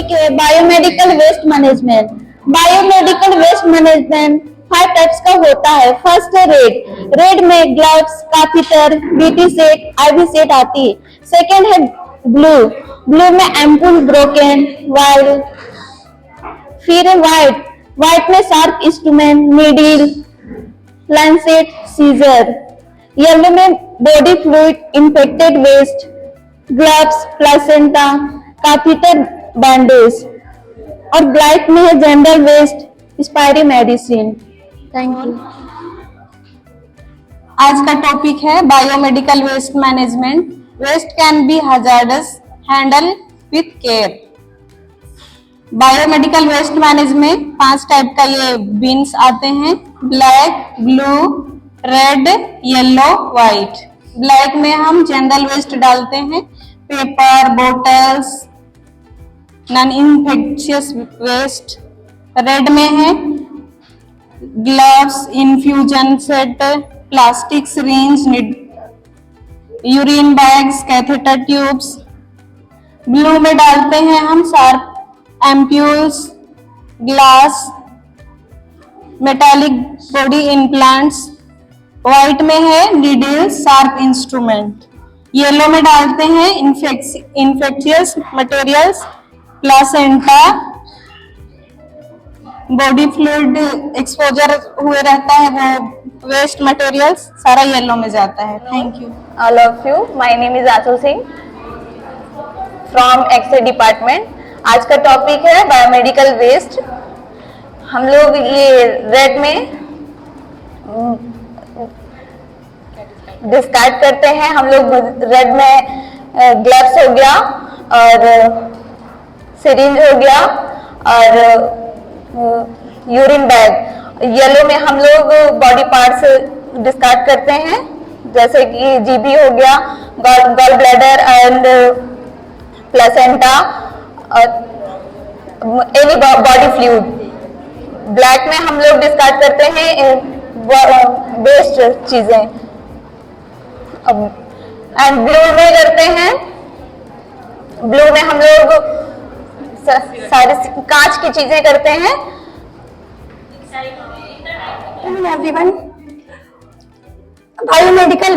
Topic है biomedical waste management. Biomedical waste management 5 types का होता है। फर्स्ट है रेड। रेड में gloves, catheter, BT set, IV set आती है। सेकेंड है ब्लू। ब्लू में एम्पूल, ब्रोकन, वायल। फिर है व्हाइट। व्हाइट में sharp instrument, needle, lancet, scissor. Yellow में body fluid, infected waste, gloves, placenta, catheter, bandage. और ब्लैक में है general waste, expiry medicine. Thank you. आज का टॉपिक है biomedical waste management. Waste can be hazardous, handle with care. Biomedical waste management 5 type का ये bins आते हैं, black, blue, red, yellow, white. Black में हम जनरल वेस्ट डालते हैं, paper, bottles, non infectious waste. Red में है gloves, infusion set, plastic syringe, urine bags, catheter tubes. Blue में डालते हैं हम sharp ampoules, glass, metallic body implants. White में है नीडल्स, शार्प इंस्ट्रूमेंट। येलो में डालते हैं infectious materials, placenta, body fluid exposure हुए रहता है वो वेस्ट मटेरियल्स, सारा येलो में जाता है। Thank you all of you. My name is Ashu Singh from x ray department. आज का टॉपिक है बायोमेडिकल वेस्ट। हम लोग ये रेड में डिस्कार्ड करते हैं। हम लोग रेड में ग्लव्स हो गया और सिरिंज हो गया और यूरिन बैग। येलो में हम लोग बॉडी पार्ट्स डिस्कार्ड करते हैं, जैसे कि जीबी हो गया, गॉल ब्लैडर एंड प्लेसेंटा और एनी बॉडी फ्लूइड। ब्लैक में हम लोग डिस्कार्ड करते हैं वेस्ट चीजें। एंड ब्लू में करते हैं, ब्लू में हम लोग सारे कांच की चीजें करते हैं। Everyone, biomedical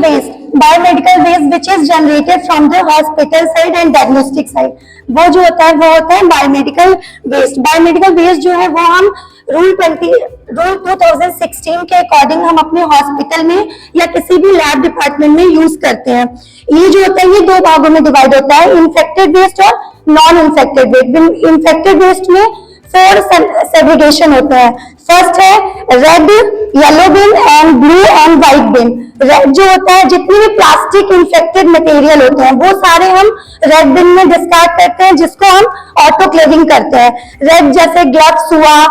waste which is generated from the hospital side and diagnostic side, वो जो होता है वो होता है बायोमेडिकल वेस्ट। बायोमेडिकल वेस्ट जो है वो हम रूल 2016 के अकॉर्डिंग हम अपने हॉस्पिटल में या किसी भी लैब डिपार्टमेंट में यूज करते हैं। ये जो होता है ये 2 भागों में डिवाइड होता है, इन्फेक्टेड वेस्ट और non infected waste. Infected waste में 4 सेग्रीगेशन होते हैं। फर्स्ट है red, yellow bin and blue and white bin. Red जो होता है जितने भी प्लास्टिक इन्फेक्टेड मटेरियल होते हैं वो सारे हम रेड बिन में डिस्कार्ड करते हैं, जिसको हम ऑटोक्लेविंग करते हैं। रेड जैसे ग्लव्स हुआ,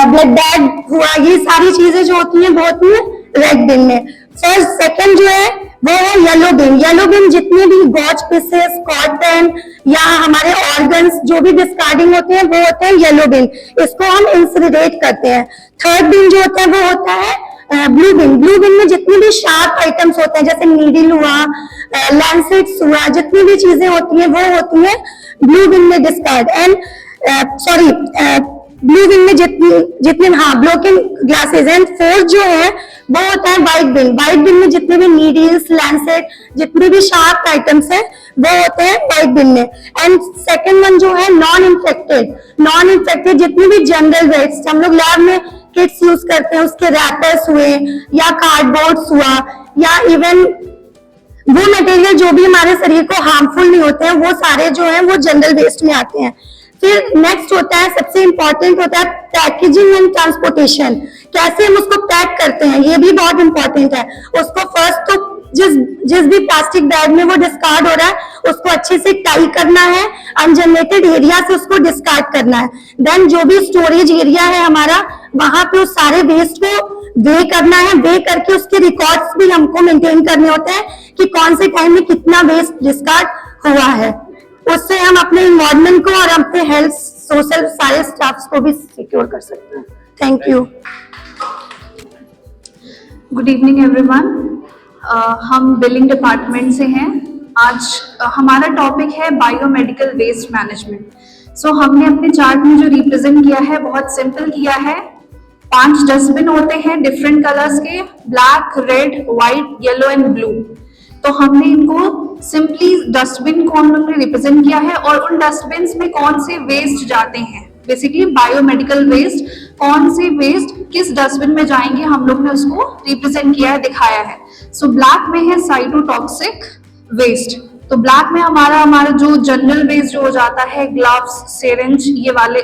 ब्लड बैग हुआ, ये सारी चीजें जो होती हैं वो होती हैं रेड बिन में। फर्स्ट सेकंड जो है वो है येलो बिन। येलो बिन जितने भी गॉज पीसेस, कॉटन या हमारे ऑर्गन्स जो भी डिस्कार्डिंग होते हैं वो होते हैं येलो बिन, इसको हम इंसिनरेट करते हैं। थर्ड बिन जो होता है वो होता है ब्लू बिन। ब्लू बिन में जितने भी शार्प आइटम्स होते हैं जैसे नीडल हुआ, लैंसेट्स हुआ, जितनी भी चीजें होती हैं वो होती हैं ब्लू बिन में डिस्कार्ड। एंड ब्लू बिन में जितने ब्रोकन ग्लासेस। एंड फोर्थ जो है वो होता है व्हाइट बिन। व्हाइट बिन में जितने भी नीडल्स, लैंसेट, जितने भी शार्प आइटम्स हैं वो होते हैं व्हाइट बिन में। एंड सेकंड वन जो है नॉन इन्फेक्टेड। नॉन इन्फेक्टेड जितने भी जनरल वेस्ट हम लोग लैब में किट्स यूज करते हैं, उसके रैपर्स हुए या कार्डबोर्ड्स हुआ या इवन वो मटेरियल जो भी हमारे शरीर को हार्मफुल नहीं होते हैं, वो सारे जो है वो जनरल वेस्ट में आते हैं। फिर नेक्स्ट होता है, सबसे इंपॉर्टेंट होता है पैकेजिंग एंड ट्रांसपोर्टेशन। कैसे हम उसको पैक करते हैं ये भी बहुत इंपॉर्टेंट है। उसको फर्स्ट तो जिस भी प्लास्टिक बैग में वो डिस्कार्ड हो रहा है उसको अच्छे से टाई करना है, अनजनरेटेड एरिया से उसको डिस्कार्ड करना है। देन जो भी स्टोरेज एरिया है हमारा वहां पे उस सारे वेस्ट को वे करना है। वे करके उसके रिकॉर्ड्स भी हमको मेंटेन करने होते हैं कि कौन से टाइम में कितना वेस्ट डिस्कार्ड हुआ है। उससे हम अपने इन्वायरमेंट को और अपने हेल्थ, सोशल सारे स्टाफ्स को भी सिक्योर कर सकते हैं। Thank you. Good evening everyone. हम बिलिंग डिपार्टमेंट से हैं। आज हमारा टॉपिक है बायोमेडिकल वेस्ट मैनेजमेंट। सो हमने अपने चार्ट में जो रिप्रेजेंट किया है बहुत सिंपल किया है। 5 डस्टबिन होते हैं डिफरेंट कलर्स के, black, red, white, yellow and blue. तो हमने इनको सिंपली डस्टबिन को हम लोग ने रिप्रेजेंट किया है और उन डस्टबिन में कौन से वेस्ट जाते हैं, बेसिकली बायोमेडिकल वेस्ट, कौन से वेस्ट किस डस्टबिन में जाएंगे हम लोग ने उसको रिप्रेजेंट किया है, दिखाया है। सो ब्लैक में है साइटोटॉक्सिक वेस्ट। तो ब्लैक में हमारा जो जनरल वेस्ट जो हो जाता है, ग्लव्स, सिरिंज, ये वाले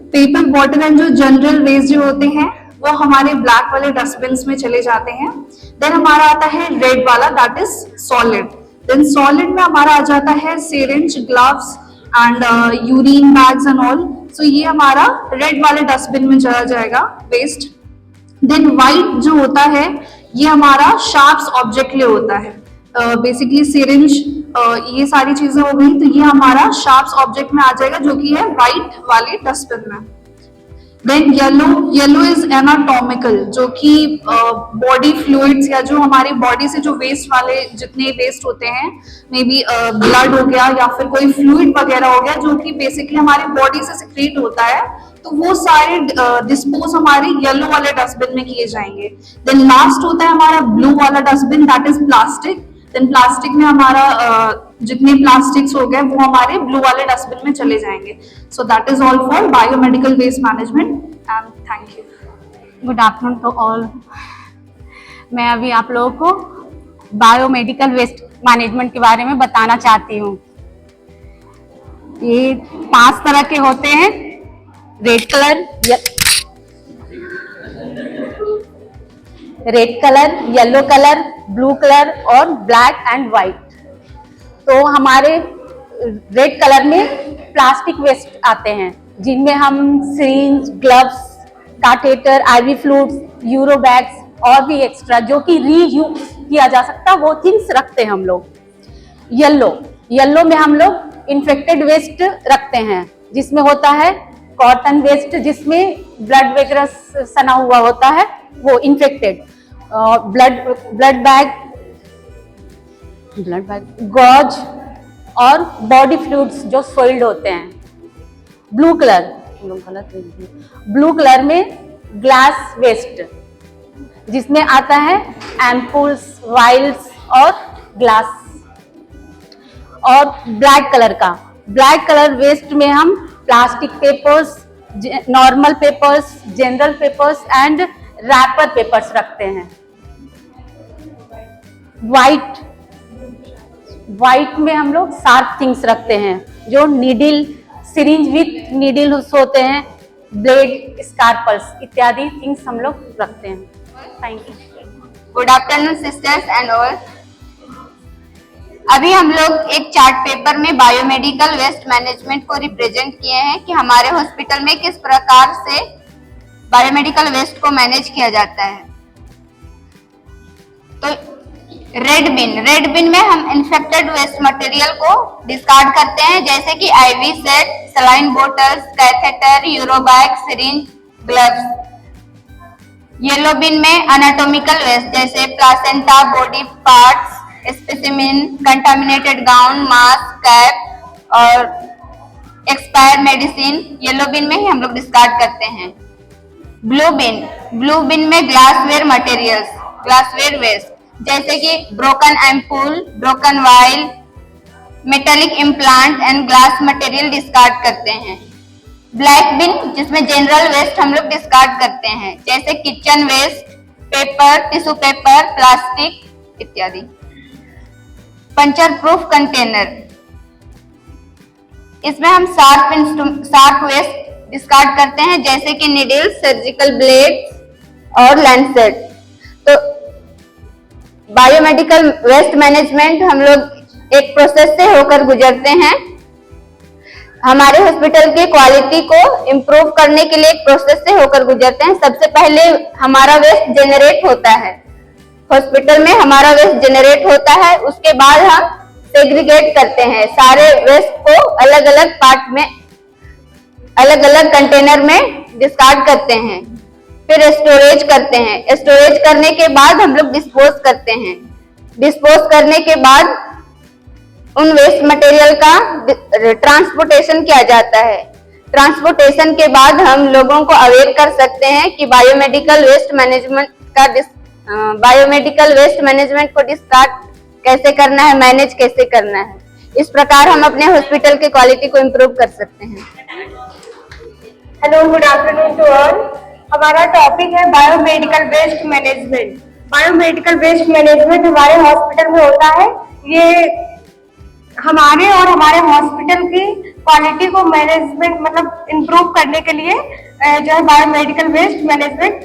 पेपर बॉटल एंड जो जनरल वेस्ट जो होते हैं वो हमारे ब्लैक वाले डस्टबिन में चले जाते हैं। देन हमारा आता है रेड वाला, that is solid. Then solid में हमारा आ जाता है syringe, gloves and urine bags and all. So ये हमारा रेड वाले डस्टबिन में चला जाएगा वेस्ट। देन व्हाइट जो होता है ये हमारा शार्प्स ऑब्जेक्ट ले होता है, बेसिकली सिरिंज, ये सारी चीजें हो गई, तो ये हमारा शार्प्स ऑब्जेक्ट में आ जाएगा जो कि है व्हाइट वाले डस्टबिन में। देन येलो इज एनाटॉमिकल, जो कि बॉडी फ्लूइड्स या जो हमारी बॉडी से जो वेस्ट वाले जितने वेस्ट होते हैं, मे बी ब्लड हो गया या फिर कोई फ्लूइड वगैरह हो गया जो कि बेसिकली हमारी बॉडी से सिक्रीट होता है, तो वो सारे डिस्पोज हमारे येलो वाले डस्टबिन में किए जाएंगे। देन लास्ट होता है हमारा ब्लू वाला dustbin, that is plastic. Then plastic में हमारा जितने प्लास्टिक्स हो गए वो हमारे ब्लू वाले डस्टबिन में चले जाएंगे। So that is all for biomedical waste management and thank you. Good afternoon to all. मैं अभी आप लोगों को बायोमेडिकल वेस्ट मैनेजमेंट के बारे में बताना चाहती हूँ। ये 5 तरह के होते हैं, red colour, yellow colour, blue colour और ब्लैक एंड व्हाइट। तो हमारे रेड कलर में प्लास्टिक वेस्ट आते हैं, जिनमें हम syringe, gloves, catheter, ivy fluids, euro bags और भी एक्स्ट्रा जो कि रीयूज किया जा सकता वो थिंग्स रखते हैं हम लोग। येलो में हम लोग इन्फेक्टेड वेस्ट रखते हैं, जिसमें होता है कॉटन वेस्ट, जिसमें ब्लड वगैरह सना हुआ होता है, वो इन्फेक्टेड। ब्लड बैग, गॉज और बॉडी फ्लूइड्स जो सोइल्ड होते हैं। ब्लू कलर में ग्लास वेस्ट, जिसमें आता है एम्पुल्स, वाइल्स और ग्लास। और ब्लैक कलर वेस्ट में हम plastic papers, normal papers, general papers and wrapper papers रखते हैं। व्हाइट में हम लोग शार्प थिंग्स रखते हैं, जो नीडल, सिरिंज विथ नीडल्स होते हैं, ब्लेड, स्कारपल्स इत्यादि थिंग्स हम लोग रखते हैं। Thank you. Good afternoon sisters and all. अभी हम लोग एक चार्ट पेपर में बायोमेडिकल वेस्ट मैनेजमेंट को रिप्रेजेंट किए हैं कि हमारे हॉस्पिटल में किस प्रकार से बायोमेडिकल वेस्ट को मैनेज किया जाता है। तो रेड बिन में हम इन्फेक्टेड वेस्ट मटेरियल को डिस्कार्ड करते हैं, जैसे कि IV set, saline bottles, catheter, uro bag, syringe, gloves. Yellow bin में एनाटॉमिकल वेस्ट जैसे placenta, body parts, specimen, contaminated gown, mask, cap और एक्सपायर्ड मेडिसिन येलो बिन में ही हम लोग डिस्कार्ड करते हैं। ब्लू बिन में ग्लासवेयर मटेरियल्स, ग्लासवेयर वेस्ट जैसे कि broken ampoule, broken while, metallic implant and glass material discard करते हैं। ब्लैक बिन जिसमें जनरल वेस्ट हम लोग डिस्कार्ड करते हैं, जैसे kitchen waste, paper, tissue paper, plastic इत्यादि। पंचर प्रूफ कंटेनर, इसमें हम शार्प वेस्ट डिस्कार्ड करते हैं, जैसे कि नीडल्स, सर्जिकल ब्लेड और लैंसेट। तो बायोमेडिकल वेस्ट मैनेजमेंट हम लोग एक प्रोसेस से होकर गुजरते हैं। हमारे हॉस्पिटल की क्वालिटी को इम्प्रूव करने के लिए एक प्रोसेस से होकर गुजरते हैं। सबसे पहले हमारा वेस्ट जनरेट होता है, हॉस्पिटल में हमारा वेस्ट जनरेट होता है। उसके बाद हम सेग्रीगेट करते हैं, सारे वेस्ट को अलग अलग पार्ट में, अलग अलग कंटेनर में डिस्कार्ड करते हैं। फिर स्टोरेज करते हैं, स्टोरेज करने के बाद हम लोग डिस्पोज करते हैं। डिस्पोज करने के बाद उन वेस्ट मटेरियल का ट्रांसपोर्टेशन किया जाता है। ट्रांसपोर्टेशन के बाद हम लोगों को अवेयर कर सकते हैं कि बायोमेडिकल वेस्ट मैनेजमेंट को डिस्कार्ड कैसे करना है, मैनेज कैसे करना है। इस प्रकार हम अपने हॉस्पिटल की क्वालिटी को इम्प्रूव कर सकते हैं। Hello, good afternoon to all. हमारा टॉपिक है biomedical waste management. Biomedical waste management हमारे हॉस्पिटल में होता है। ये हमारे और हमारे हॉस्पिटल की क्वालिटी को मैनेजमेंट मतलब इम्प्रूव करने के लिए जो है बायोमेडिकल वेस्ट मैनेजमेंट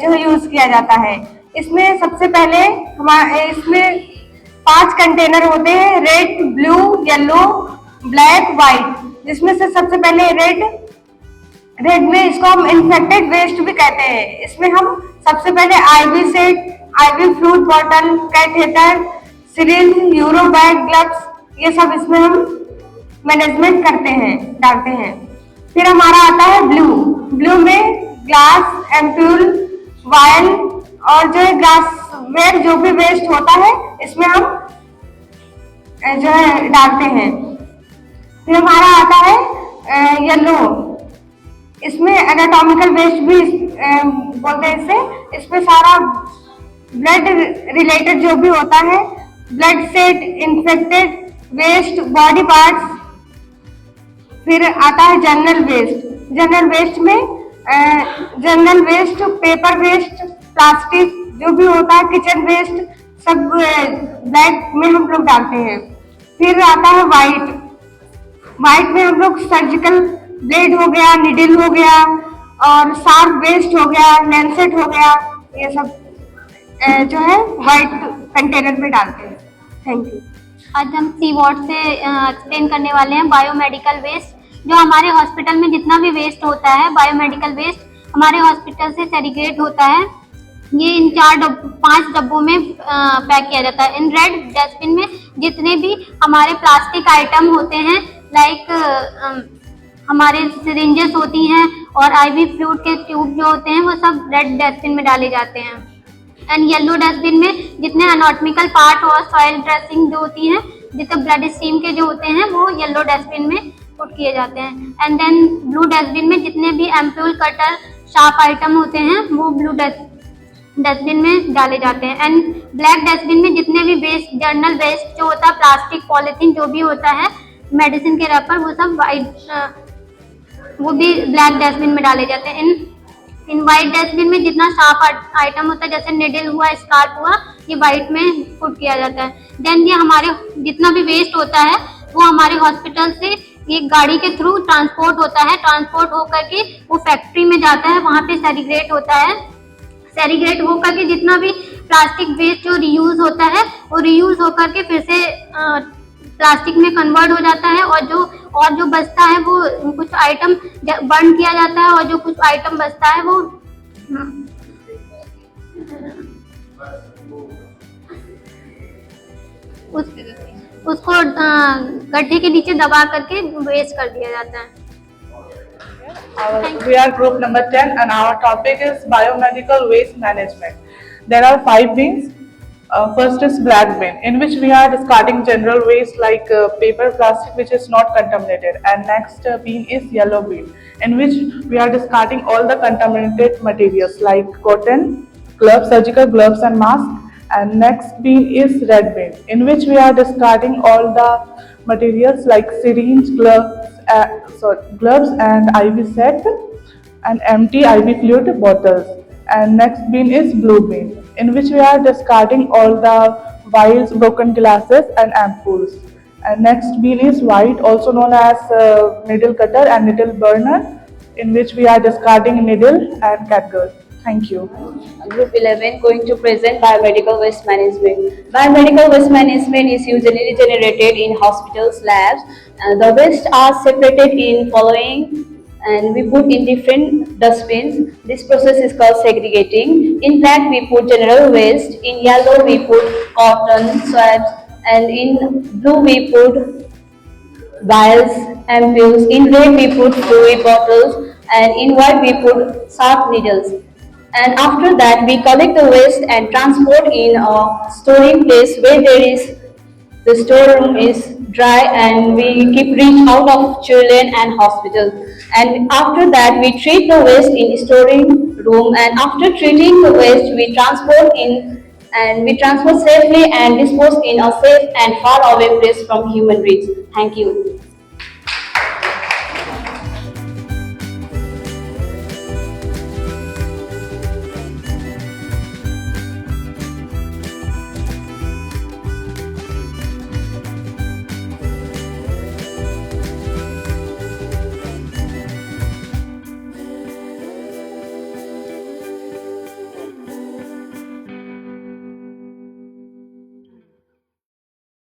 जो है यूज किया जाता है। इसमें सबसे पहले इसमें 5 कंटेनर होते हैं, red, blue, yellow, black, white. जिसमें से सबसे पहले रेड में इसको हम इन्फेक्टेड वेस्ट भी कहते हैं। इसमें हम सबसे पहले IV set, IV fluid bottle, catheter, syringe, euro bag, gloves, ये सब इसमें हम मैनेजमेंट करते हैं, डालते हैं। फिर हमारा आता है ब्लू में ग्लास, एम्पूल, वायल और जो है ग्लासवेयर जो भी वेस्ट होता है इसमें हम जो है डालते हैं। फिर हमारा आता है येलो, इसमें एनाटॉमिकल वेस्ट भी बोलते हैं इसे। इसमें सारा ब्लड रिलेटेड जो भी होता है, blood set, infected waste, body parts. फिर आता है जनरल वेस्ट में general waste, paper waste, plastic जो भी होता है, किचन वेस्ट, सब बैग में हम लोग डालते हैं। फिर आता है व्हाइट में हम लोग सर्जिकल ब्लेड हो गया, निडल हो गया और शार्प वेस्ट हो गया, लैंसेट हो गया, ये सब जो है व्हाइट कंटेनर में डालते हैं। Thank you. आज हम सी वार्ड से एक्सप्लेन करने वाले हैं बायोमेडिकल वेस्ट। जो हमारे हॉस्पिटल में जितना भी वेस्ट होता है, बायोमेडिकल वेस्ट हमारे हॉस्पिटल से सेग्रीगेट होता है। ये इन 5 डब्बों में पैक किया जाता है। इन रेड डस्टबिन में जितने भी हमारे प्लास्टिक आइटम होते हैं, लाइक हमारे सिरिंजेस होती हैं और आईवी फ्लूइड के ट्यूब जो होते हैं, वो सब रेड डस्टबिन में डाले जाते हैं। एंड येलो डस्टबिन में जितने एनाटॉमिकल पार्ट और सॉइल ड्रेसिंग जो होती हैं, जितने ब्लड स्ट्रीम के जो होते हैं, वो येलो डस्टबिन में पुट किए जाते हैं। एंड देन ब्लू डस्टबिन में जितने भी एम्पूल, कटर, शार्प आइटम होते हैं, वो ब्लू डस्टबिन में डाले जाते हैं। एंड ब्लैक डस्टबिन में जितने भी वेस्ट, जर्नल वेस्ट जो होता है, प्लास्टिक, पॉलीथीन जो भी होता है, मेडिसिन के रैपर, वो सब वो भी ब्लैक डस्टबिन में डाले जाते हैं। इन व्हाइट डस्टबिन में जितना शार्प आइटम होता है, जैसे निडल हुआ, स्कार्प हुआ, ये व्हाइट में पुट किया जाता है। देन ये हमारे जितना भी वेस्ट होता है वो हमारे हॉस्पिटल से एक गाड़ी के थ्रू ट्रांसपोर्ट होता है। ट्रांसपोर्ट होकर के वो फैक्ट्री में जाता है, वहाँ पे सेग्रीगेट होता है। सेग्रीगेट होकर के जितना भी प्लास्टिक वेस्ट जो रीयूज होता है, वो रीयूज होकर के फिर से प्लास्टिक में कन्वर्ट हो जाता है। और जो बचता है वो कुछ आइटम बर्न किया जाता है और जो कुछ आइटम बचता है वो उसको गड्ढे के नीचे दबा करके वेस्ट कर दिया जाता है। We are group number 10 and our topic is biomedical waste management. There are 5 bins. First is black bin, in which we are discarding general waste like paper, plastic which is not contaminated. And next bin is yellow bin, in which we are discarding all the contaminated materials like cotton, gloves, surgical gloves and mask. And next bin is red bin, in which we are discarding all the materials like syringe, gloves and IV set and empty IV fluid bottles. And next bin is blue bin, in which we are discarding all the vials, broken glasses and ampoules. And next bin is white, also known as needle cutter and needle burner, in which we are discarding needle and catgut. Thank you. Group 11 going to present biomedical waste management. Biomedical waste management is usually generated in hospitals, labs. The waste are separated in following and we put in different dustbins. This process is called segregating. In black we put general waste, in yellow we put cotton swabs, and in blue we put vials, ampoules, in red we put fluid bottles, and in white we put sharp needles. And after that we collect the waste and transport in a storing place where there is the storeroom is dry and we keep reach out of children and hospitals. And after that, we treat the waste in storing room, and after treating the waste, we transport in and we transport safely and dispose in a safe and far away place from human reach. Thank you.